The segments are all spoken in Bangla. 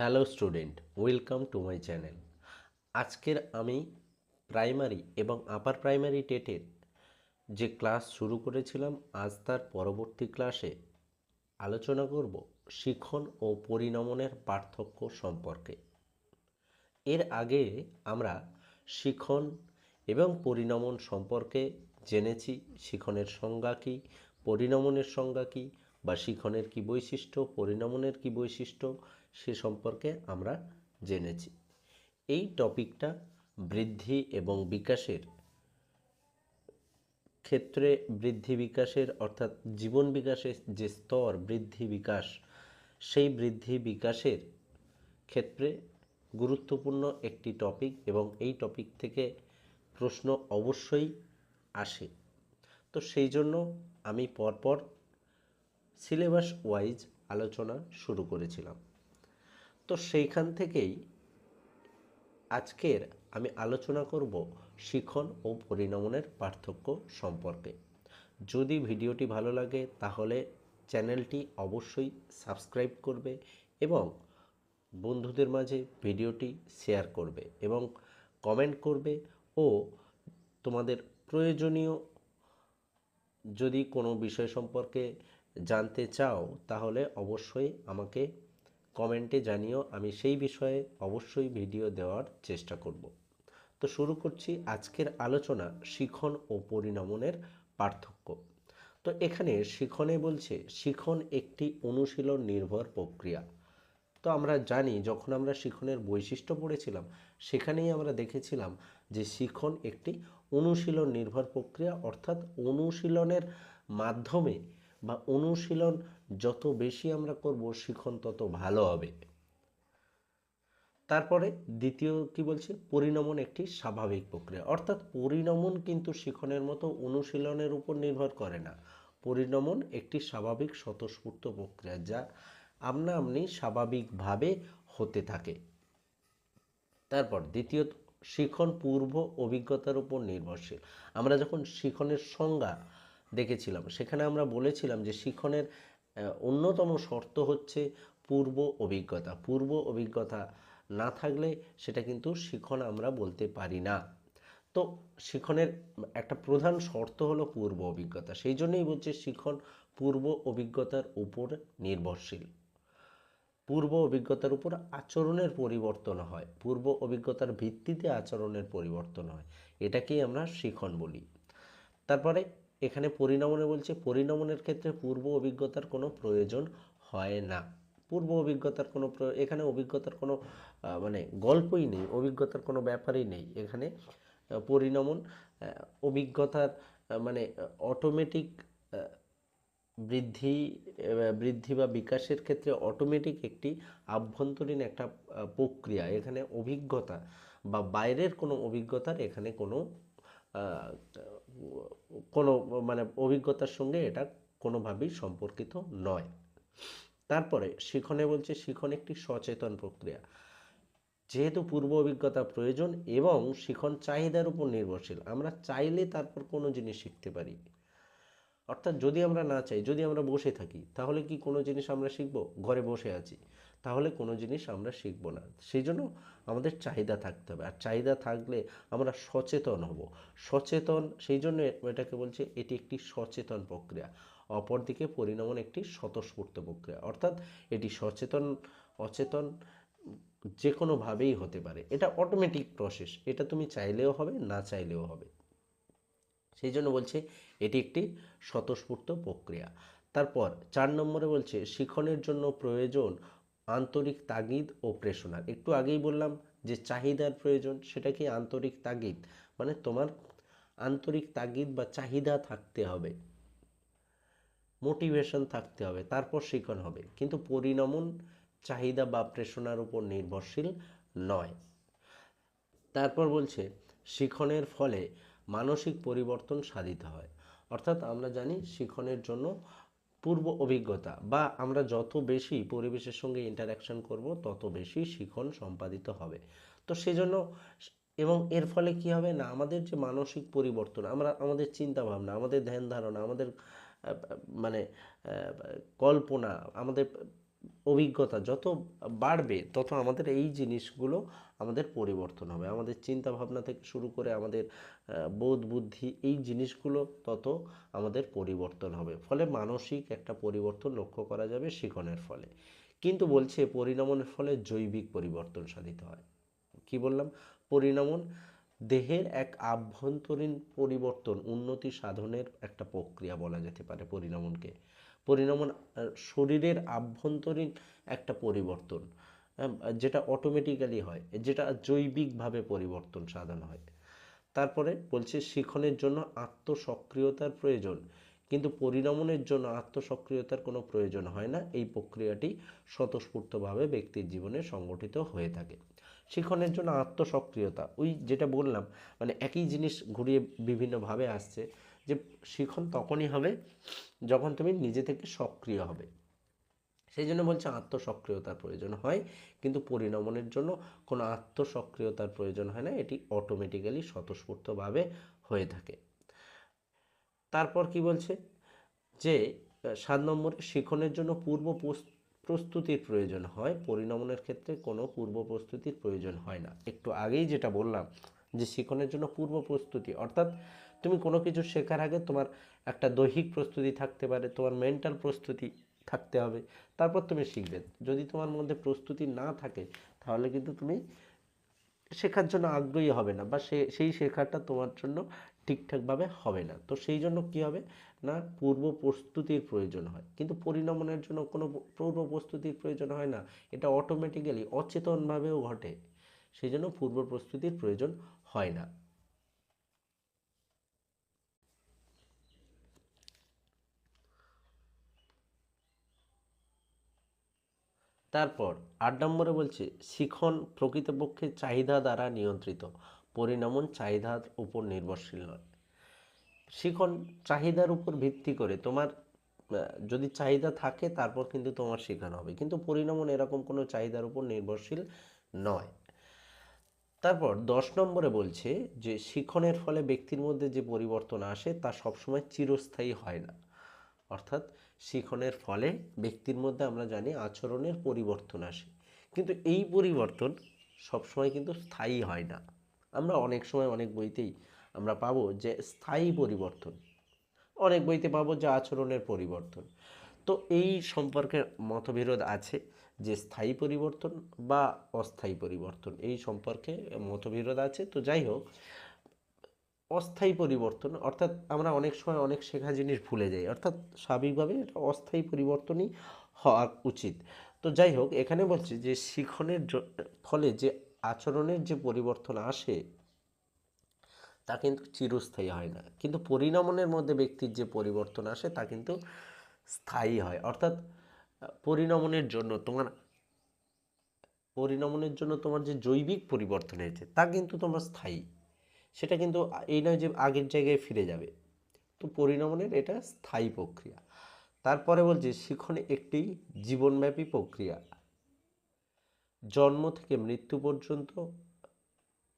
Hello student, welcome to my channel. আজকের আমি প্রাইমারি এবং আপার প্রাইমারি টেটের যে ক্লাস শুরু করেছিলাম, আজ তার পরবর্তী ক্লাসে আলোচনা করব শিখন ও পরিণমনের পার্থক্য সম্পর্কে। এর আগে আমরা শিখন এবং পরিণমন সম্পর্কে জেনেছি। শিখনের সংজ্ঞা কী, পরিণমনের সংজ্ঞা কী, বা শিখনের কী বৈশিষ্ট্য, পরিণমনের কী বৈশিষ্ট্য, সে সম্পর্কে আমরা জেনেছি। এই টপিকটা বৃদ্ধি এবং বিকাশের ক্ষেত্রে, বৃদ্ধি বিকাশের অর্থাৎ জীবন বিকাশের যে স্তর বৃদ্ধি বিকাশ, সেই বৃদ্ধি বিকাশের ক্ষেত্রে গুরুত্বপূর্ণ একটি টপিক এবং এই টপিক থেকে প্রশ্ন অবশ্যই আসে। তো সেই জন্য আমি পরপর সিলেবাস ওয়াইজ আলোচনা শুরু করেছিলাম। তো সেইখান থেকেই আজকের আমি আলোচনা করব শিখন ও পরিণমনের পার্থক্য সম্পর্কে। যদি ভিডিওটি ভালো লাগে তাহলে চ্যানেলটি অবশ্যই সাবস্ক্রাইব করবে এবং বন্ধুদের মাঝে ভিডিওটি শেয়ার করবে এবং কমেন্ট করবে। ও তোমাদের প্রয়োজনীয় যদি কোনো বিষয় সম্পর্কে জানতে চাও তাহলে অবশ্যই আমাকে কমেন্টে জানিও, আমি সেই বিষয়ে অবশ্যই ভিডিও দেওয়ার চেষ্টা করব। তো শুরু করছি আজকের আলোচনা শিখন ও পরিণমনের পার্থক্য। তো এখানে শিখনে বলছে শিখন একটি অনুশীলন নির্ভর প্রক্রিয়া। তো আমরা জানি, যখন আমরা শিখনের বৈশিষ্ট্য পড়েছিলাম সেখানেই আমরা দেখেছিলাম যে শিখন একটি অনুশীলন নির্ভর প্রক্রিয়া, অর্থাৎ অনুশীলনের মাধ্যমে বা অনুশীলন যত বেশি আমরা করব শিখন তত ভালো হবে। তারপরে দ্বিতীয় কি বলছে, পরিণমন একটি স্বাভাবিক প্রক্রিয়া, অর্থাৎ পরিণমন কিন্তু শিখনের মতো অনুশীলনের উপর নির্ভর করে না। পরিণমন একটি স্বাভাবিক স্বতঃস্ফূর্ত প্রক্রিয়া যা আপনা আপনি স্বাভাবিকভাবে হতে থাকে। তারপর দ্বিতীয়ত, শিখন পূর্ব অভিজ্ঞতার উপর নির্ভরশীল। আমরা যখন শিখনের সংজ্ঞা দেখেছিলাম সেখানে আমরা বলেছিলাম যে শিখনের অন্যতম শর্ত হচ্ছে পূর্ব অভিজ্ঞতা। পূর্ব অভিজ্ঞতা না থাকলে সেটা কিন্তু শিখন আমরা বলতে পারি না। তো শিখনের একটা প্রধান শর্ত হলো পূর্ব অভিজ্ঞতা, সেই জন্যই বলছে শিখন পূর্ব অভিজ্ঞতার উপর নির্ভরশীল। পূর্ব অভিজ্ঞতার উপর আচরণের পরিবর্তন হয়, পূর্ব অভিজ্ঞতার ভিত্তিতে আচরণের পরিবর্তন হয়, এটাকেই আমরা শিখন বলি। তারপরে এখানে পরিণমনে বলছে পরিণমনের ক্ষেত্রে পূর্ব অভিজ্ঞতার কোনো প্রয়োজন হয় না। পূর্ব অভিজ্ঞতার কোনো এখানে অভিজ্ঞতার কোনো মানে গল্পই নেই, অভিজ্ঞতার কোনো ব্যাপারই নেই এখানে। পরিণমন অভিজ্ঞতার মানে অটোমেটিক বৃদ্ধি বৃদ্ধি বা বিকাশের ক্ষেত্রে অটোমেটিক একটি আভ্যন্তরীণ একটা প্রক্রিয়া। এখানে অভিজ্ঞতা বা বাইরের কোনো অভিজ্ঞতার এখানে কোনো কোনো মানে অভিজ্ঞতার সঙ্গে এটা কোনোভাবেই সম্পর্কিত নয়। তারপরে শিখনে বলছে শিখন একটি সচেতন প্রক্রিয়া। যেহেতু পূর্ব অভিজ্ঞতা প্রয়োজন এবং শিখন চাহিদার উপর নির্ভরশীল, আমরা চাইলে তারপর কোনো জিনিস শিখতে পারি। অর্থাৎ যদি আমরা না চাই, যদি আমরা বসে থাকি, তাহলে কি কোনো জিনিস আমরা শিখব? ঘরে বসে আছি, তাহলে কোনো জিনিস আমরা শিখব না। সেই জন্য আমাদের চাহিদা থাকতে হবে, আর চাহিদা থাকলে আমরা সচেতন হব। সচেতন, সেই জন্য এটাকে বলছে এটি একটি সচেতন প্রক্রিয়া। অপরদিকে পরিণমন একটি স্বতঃস্ফূর্ত প্রক্রিয়া, অর্থাৎ এটি সচেতন অচেতন যে কোনোভাবেই হতে পারে। এটা অটোমেটিক প্রসেস, এটা তুমি চাইলেও হবে, না চাইলেও হবে। সেই জন্য বলছে এটি একটি স্বতঃস্ফূর্ত প্রক্রিয়া। তারপর 4 নম্বরে বলছে শিখনের জন্য প্রয়োজন আন্তরিক তাগিদ ও প্রেরণা। একটু আগেই বললাম যে চাহিদার প্রয়োজন, সেটা কি আন্তরিক তাগিদ, মানে তোমার আন্তরিক তাগিদ বা চাহিদা থাকতে হবে, মোটিভেশন থাকতে হবে, তারপর শিখন হবে। কিন্তু পরিণমন চাহিদা বা প্রেরণার উপর নির্ভরশীল নয়। তারপর বলছে শিখনের ফলে মানসিক পরিবর্তন সাধিত হয়। অর্থাৎ আমরা জানি শিখনের জন্য পূর্ব অভিজ্ঞতা বা আমরা যত বেশি পরিবেশের সঙ্গে ইন্টারাকশন করব তত বেশি শিখন সম্পাদিত হবে। তো সেজন্য এবং এর ফলে কি হবে না, আমাদের যে মানসিক পরিবর্তন, আমরা আমাদের চিন্তা ভাবনা, আমাদের ধ্যান ধারণা, আমাদের মানে কল্পনা, আমাদের অভিজ্ঞতা যত বাড়বে তত আমাদের এই জিনিসগুলো আমাদের পরিবর্তন হবে, আমাদের চিন্তা ভাবনা থেকে শুরু করে আমাদের বোধ বুদ্ধি এই জিনিসগুলো তত আমাদের পরিবর্তন হবে, ফলে মানসিক একটা পরিবর্তন লক্ষ্য করা যাবে শিখনের ফলে। কিন্তু বলছে পরিণমনের ফলে জৈবিক পরিবর্তন সাধিত হয়। কি বললাম? পরিণমন দেহের এক আভ্যন্তরীণ পরিবর্তন, উন্নতি সাধনের একটা প্রক্রিয়া বলা যেতে পারে পরিণমনকে। পরিণমন শরীরের আভ্যন্তরীণ একটা পরিবর্তন, যেটা অটোমেটিক্যালি হয়, যেটা জৈবিকভাবে পরিবর্তন সাধন হয়। তারপরে বলছে শিখনের জন্য আত্মসক্রিয়তার প্রয়োজন, কিন্তু পরিণমনের জন্য আত্মসক্রিয়তার কোনো প্রয়োজন হয় না। এই প্রক্রিয়াটি স্বতঃস্ফূর্তভাবে ব্যক্তির জীবনে সংগঠিত হয়ে থাকে। শিখনের জন্য আত্মসক্রিয়তা, ওই যেটা বললাম, মানে একই জিনিস ঘুরিয়ে বিভিন্নভাবে আসছে, যে শিখন তখনই হবে যখন তুমি নিজে থেকে সক্রিয় হবে। সেই জন্য বলছে আত্মসক্রিয়তার প্রয়োজন হয়, কিন্তু পরিণমনের জন্য কোনো আত্মসক্রিয়তার প্রয়োজন হয় না, এটি অটোমেটিক্যালি স্বতঃস্ফূর্তভাবে হয়ে থাকে। তারপর কি বলছে যে 7 নম্বরে শিখনের জন্য পূর্ব প্রস্তুতির প্রয়োজন হয়, পরিণমনের ক্ষেত্রে কোনো পূর্ব প্রস্তুতির প্রয়োজন হয় না। একটু আগেই যেটা বললাম যে শিখনের জন্য পূর্ব প্রস্তুতি, অর্থাৎ তুমি কোনো কিছু শেখার আগে তোমার একটা দৈহিক প্রস্তুতি থাকতে পারে, তোমার মেন্টাল প্রস্তুতি থাকতে হবে, তারপর তুমি শিখবে। যদি তোমার মধ্যে প্রস্তুতি না থাকে তাহলে কিন্তু তুমি শেখার জন্য আগ্রহী হবে না, বা সেই শেখাটা তোমার জন্য ঠিকঠাকভাবে হবে না। তো সেই জন্য কি হবে না, পূর্ব প্রস্তুতির প্রয়োজন হয়, কিন্তু পরিণমনের জন্য কোনো পূর্ব প্রস্তুতির প্রয়োজন হয় না, এটা অটোমেটিক্যালি অচেতনভাবেও ঘটে, সেই জন্য পূর্ব প্রস্তুতির প্রয়োজন হয় না। তারপর 8 নম্বরে বলছে শিখন প্রকৃতপক্ষে চাহিদা দ্বারা নিয়ন্ত্রিত, পরিণমন চাহিদার উপর নির্ভরশীল নয়। শিখন চাহিদার উপর ভিত্তি করে, তোমার যদি চাহিদা থাকে তারপর কিন্তু তোমার শেখানো হবে, কিন্তু পরিণমন এরকম কোনো চাহিদার উপর নির্ভরশীল নয়। তারপর 10 নম্বরে বলছে যে শিখনের ফলে ব্যক্তির মধ্যে যে পরিবর্তন আসে তা সবসময় চিরস্থায়ী হয় না। অর্থাৎ শিখনের ফলে ব্যক্তির মধ্যে আমরা জানি আচরণের পরিবর্তন আসে, কিন্তু এই পরিবর্তন সবসময় কিন্তু স্থায়ী হয় না। আমরা অনেক সময় অনেক বইতেই আমরা পাবো যে স্থায়ী পরিবর্তন, অনেক বইতে পাবো যে আচরণের পরিবর্তন। তো এই সম্পর্কে মতবিরোধ আছে যে স্থায়ী পরিবর্তন বা অস্থায়ী পরিবর্তন, এই সম্পর্কে মতবিরোধ আছে। তো যাই হোক, অস্থায়ী পরিবর্তন অর্থাৎ আমরা অনেক সময় অনেক শেখা জিনিস ভুলে যাই, অর্থাৎ স্বাভাবিকভাবে এটা অস্থায়ী পরিবর্তনই হওয়া উচিত। তো যাই হোক, এখানে বলছি যে শিখনের ফলে যে আচরণের যে পরিবর্তন আসে তা কিন্তু চিরস্থায়ী হয় না, কিন্তু পরিণমনের মধ্যে ব্যক্তির যে পরিবর্তন আসে তা কিন্তু স্থায়ী হয়। অর্থাৎ পরিণমনের জন্য তোমার যে জৈবিক পরিবর্তন হয়েছে তা কিন্তু তোমার স্থায়ী, সেটা কিন্তু এই নয় যে আগের জায়গায় ফিরে যাবে। তো পরিণমনের এটা স্থায়ী প্রক্রিয়া। তারপরে বলছে শিখন একটি জীবনব্যাপী প্রক্রিয়া, জন্ম থেকে মৃত্যু পর্যন্ত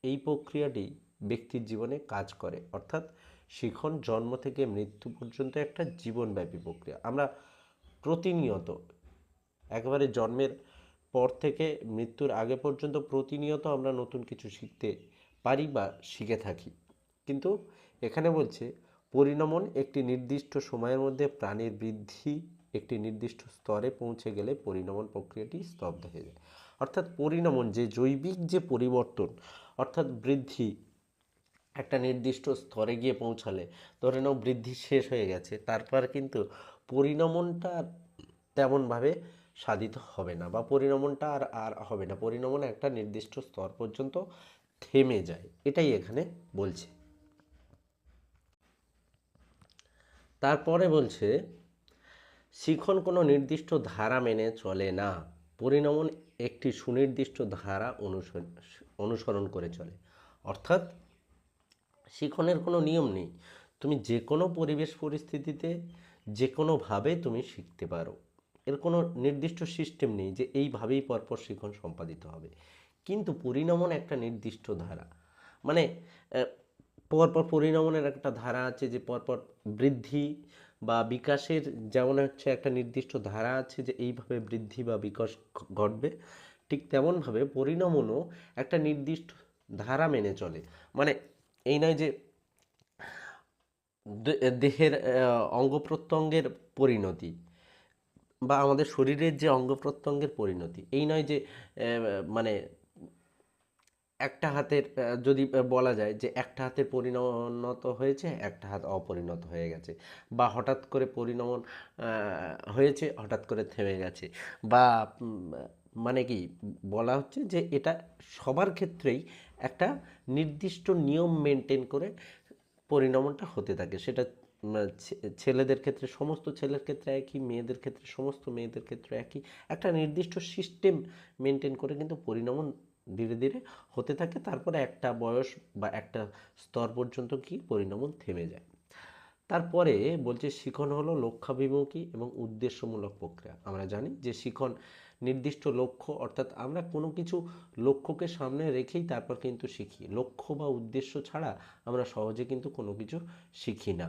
এই প্রক্রিয়াটি ব্যক্তির জীবনে কাজ করে। অর্থাৎ শিখন জন্ম থেকে মৃত্যু পর্যন্ত একটা জীবনব্যাপী প্রক্রিয়া। আমরা প্রতিনিয়ত একেবারে জন্মের পর থেকে মৃত্যুর আগে পর্যন্ত প্রতিনিয়ত আমরা নতুন কিছু শিখতে পারি বা শিখে থাকি। কিন্তু এখানে বলছে পরিণমন একটি নির্দিষ্ট সময়ের মধ্যে প্রাণীর বৃদ্ধি একটি নির্দিষ্ট স্তরে পৌঁছে গেলে পরিণমন প্রক্রিয়াটি স্তব্ধ হয়ে যায়। অর্থাৎ পরিণমন যে জৈবিক যে পরিবর্তন, অর্থাৎ বৃদ্ধি একটা নির্দিষ্ট স্তরে গিয়ে পৌঁছালে, ধরে নাও বৃদ্ধি শেষ হয়ে গেছে, তারপর কিন্তু পরিণমনটা তেমনভাবে সাধিত হবে না, বা পরিণমনটা আর আর হবে না, পরিণমন একটা নির্দিষ্ট স্তর পর্যন্ত থেমে যায়, এটাই এখানে বলছে। তারপরে বলছে শিখন কোনো নির্দিষ্ট ধারা মেনে চলে না, পরিণমন একটি সুনির্দিষ্ট ধারা অনুসরণ করে চলে। অর্থাৎ শিখনের কোনো নিয়ম নেই, তুমি যে কোনো পরিবেশ পরিস্থিতিতে যে কোনোভাবে তুমি শিখতে পারো, এর কোনো নির্দিষ্ট সিস্টেম নেই যে এইভাবেই পরপর শিখন সম্পাদিত হবে। কিন্তু পরিণমন একটা নির্দিষ্ট ধারা, মানে পরপর পরিণমনের একটা ধারা আছে, যে পরপর বৃদ্ধি বা বিকাশের যেমন হচ্ছে একটা নির্দিষ্ট ধারা আছে যে এইভাবে বৃদ্ধি বা বিকাশ ঘটবে, ঠিক তেমনভাবে পরিণমনও একটা নির্দিষ্ট ধারা মেনে চলে। মানে এই নয় যে দেহের অঙ্গ প্রত্যঙ্গের পরিণতি বা আমাদের শরীরের যে অঙ্গ প্রত্যঙ্গের পরিণতি, এই নয় যে মানে একটা হাতের যদি বলা যায় যে একটা হাতের পরিণত হয়েছে, একটা হাত অপরিণত হয়ে গেছে, বা হঠাৎ করে পরিণমন হয়েছে, হঠাৎ করে থেমে গেছে, বা মানে কি বলা হচ্ছে যে এটা সবার ক্ষেত্রেই একটা নির্দিষ্ট নিয়ম মেনটেন করে পরিণমনটা হতে থাকে। সেটা ছেলেদের ক্ষেত্রে সমস্ত ছেলের ক্ষেত্রে একই, মেয়েদের ক্ষেত্রে সমস্ত মেয়েদের ক্ষেত্রে একই। একটা নির্দিষ্ট সিস্টেম মেনটেন করে কিন্তু পরিণমন ধীরে ধীরে হতে থাকে, তারপরে একটা বয়স বা একটা স্তর পর্যন্ত কি পরিণমন থেমে যায়। তারপরে বলছে শিখন হলো লক্ষ্যাভিমুখী এবং উদ্দেশ্যমূলক প্রক্রিয়া। আমরা জানি যে শিখন নির্দিষ্ট লক্ষ্য, অর্থাৎ আমরা কোনো কিছু লক্ষ্যকে সামনে রেখেই তারপর কিন্তু শিখি। লক্ষ্য বা উদ্দেশ্য ছাড়া আমরা সহজে কিন্তু কোনো কিছু শিখি না।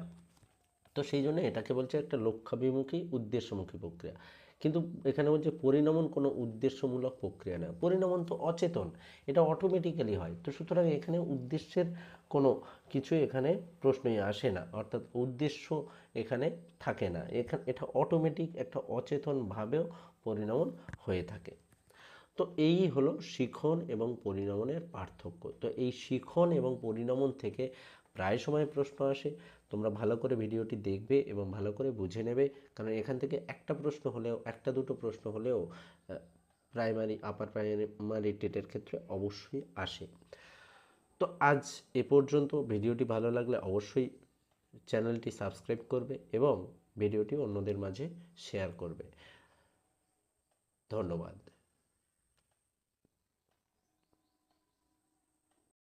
তো সেই জন্য এটাকে বলছে একটা লক্ষ্যাভিমুখী উদ্দেশ্যমুখী প্রক্রিয়া। কিন্তু এখানে বলছে পরিণমন কোনো উদ্দেশ্যমূলক প্রক্রিয়া না, পরিণমন তো অচেতন, এটা অটোমেটিক্যালি হয়। তো সুতরাং এখানে উদ্দেশ্যের কোনো কিছুই এখানে প্রশ্নই আসে না, অর্থাৎ উদ্দেশ্য এখানে থাকে না। এখানে এটা অটোমেটিক একটা অচেতনভাবেও পরিণমন হয়ে থাকে। তো এই হলো শিখন এবং পরিণমনের পার্থক্য। তো এই শিখন এবং পরিণমন থেকে প্রায় সময় প্রশ্ন আসে। তোমরা ভালো করে ভিডিওটি দেখবে এবং ভালো করে বুঝে নেবে, কারণ এখান থেকে একটা প্রশ্ন হলেও, একটা দুটো প্রশ্ন হলেও প্রাইমারি আপার প্রাইমারি টেটের ক্ষেত্রে অবশ্যই আসে। তো আজ এ পর্যন্ত। ভিডিওটি ভালো লাগলে অবশ্যই চ্যানেলটি সাবস্ক্রাইব করবে এবং ভিডিওটি অন্যদের মাঝে শেয়ার করবে। ধন্যবাদ।